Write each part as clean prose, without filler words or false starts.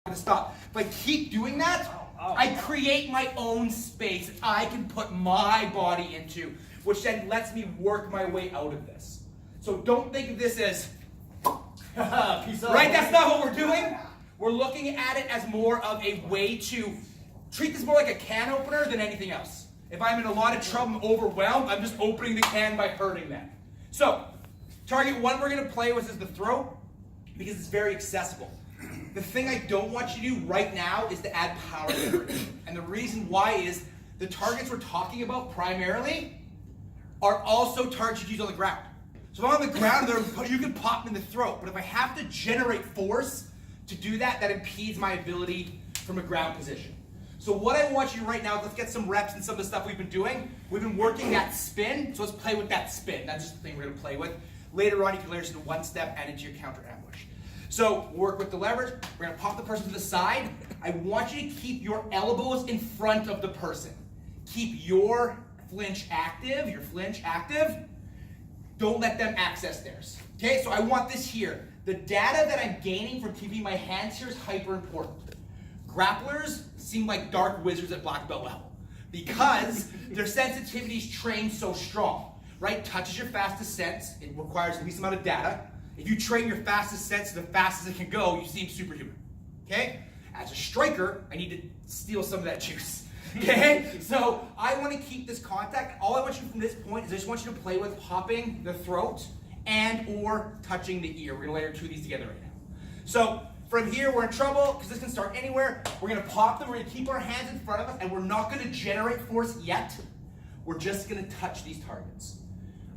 going to stop. If I keep doing that, I create my own space that I can put my body into, which then lets me work my way out of this. So don't think of this as, right? That's not what we're doing. We're looking at it as more of a way to treat this more like a can opener than anything else. If I'm in a lot of trouble, I'm overwhelmed, I'm just opening the can by hurting them. So, target one we're going to play with is the throat, because it's very accessible. The thing I don't want you to do right now is to add power to it. And the reason why is the targets we're talking about primarily are also targets you use on the ground. So if I'm on the ground, you can pop me in the throat. But if I have to generate force to do that, that impedes my ability from a ground position. So what I want you to right now is let's get some reps and some of the stuff we've been doing. We've been working that spin, so let's play with that spin. That's just the thing we're going to play with. Later on, you can layer this into one step and into your counter ambush. So work with the leverage. We're going to pop the person to the side. I want you to keep your elbows in front of the person. Keep your flinch active. Don't let them access theirs. Okay, so I want this here. The data that I'm gaining from keeping my hands here is hyper important. Grapplers seem like dark wizards at black belt level because their sensitivity is trained so strong, right? Touch is your fastest sense. It requires the least amount of data. If you train your fastest sense the fastest it can go, you seem superhuman, okay? As a striker, I need to steal some of that juice, okay? So I want to keep this contact. All I want you from this point is I just want you to play with popping the throat and or touching the ear. We're going to layer two of these together right now. So from here, we're in trouble because this can start anywhere. We're going to pop them. We're going to keep our hands in front of us, and we're not going to generate force yet. We're just going to touch these targets.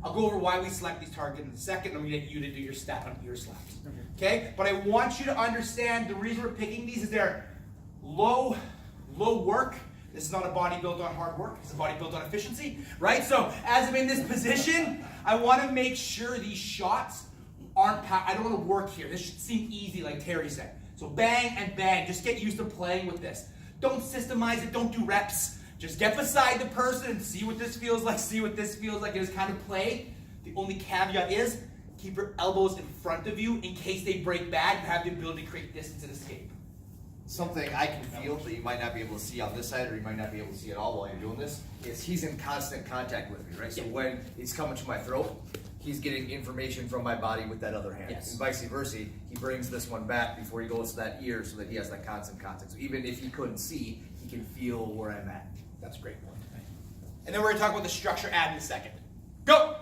I'll go over why we select these targets in a second. I'm going to get you to do your stat on ear slaps. Okay? But I want you to understand the reason we're picking these is they're low work. This is not a body built on hard work. It's a body built on efficiency, right? So as I'm in this position, I want to make sure these shots aren't I don't want to work here. This should seem easy, like Terry said. So bang and bang. Just get used to playing with this. Don't systemize it. Don't do reps. Just get beside the person and see what this feels like. See what this feels like. It is kind of play. The only caveat is keep your elbows in front of you in case they break bad. You have the ability to create distance and escape. Something I can feel that you might not be able to see on this side or you might not be able to see at all while you're doing this is he's in constant contact with me, right? So when he's coming to my throat, he's getting information from my body with that other hand. Yes. And vice versa, he brings this one back before he goes to that ear so that he has that constant contact. So even if he couldn't see, he can feel where I'm at. That's a great point. And then we're going to talk about the structure add in a second. Go!